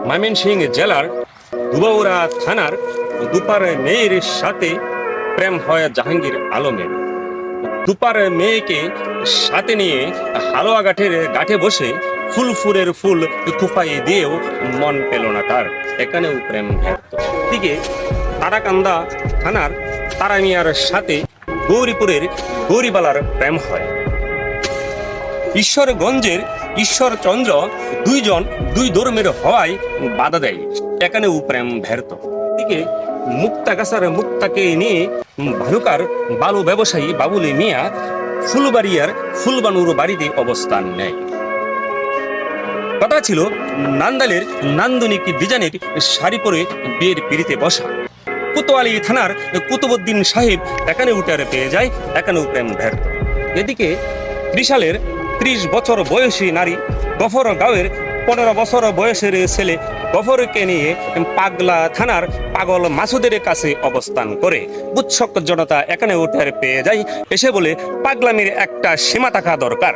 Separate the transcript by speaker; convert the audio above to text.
Speaker 1: ময়মনসিংহ জেলার দুবাউড়া থানার দুপার মেয়ের সাথে প্রেম হয় জাহাঙ্গীর আলমের। দুপার মেয়েকে সাথে নিয়ে হালুয়া গাঠে বসে ফুলের ফুল তুফাই দিয়েও মন পেল না তার, এখানেও প্রেম ব্যর্থ। দিকে তারাকান্দা থানার তারা মিয়ার সাথে গৌরীপুরের গৌরীবালার প্রেম হয়। ঈশ্বরগঞ্জের ঈশ্বরচন্দ্র দুই ধর্মের হওয়ায় বাধা দেয়, এখানেও প্রেম ব্যর্থ। দিকে মুক্তাগাছার মুক্তাকে নিয়ে ভালুকার বালু ব্যবসায়ী বাবুলি মিয়া ফুলবাড়িয়ার ফুলবানুর বাড়িতে অবস্থান নেয়। কথা ছিল নান্দালের নান্দনিক ডিজাইনের শাড়ি পরে বিয়ের পিড়িতে বসা। কোতোয়ালি থানার কুতুবুদ্দিন সাহেব এখানে উঠার পেয়ে যায়, এখানেও প্রেম ব্যর্থ। এদিকে ত্রিশালের 30 বছর বয়সী নারী গফর গাঁওয়ের 15 বছর বয়সের ছেলে গফরকে নিয়ে পাগলা থানার পাগল মাসুদের কাছে অবস্থান করে। উৎসুক জনতা এখানে উঠার পেয়ে যায়, এসে বলে পাগলামির একটা সীমা থাকা দরকার।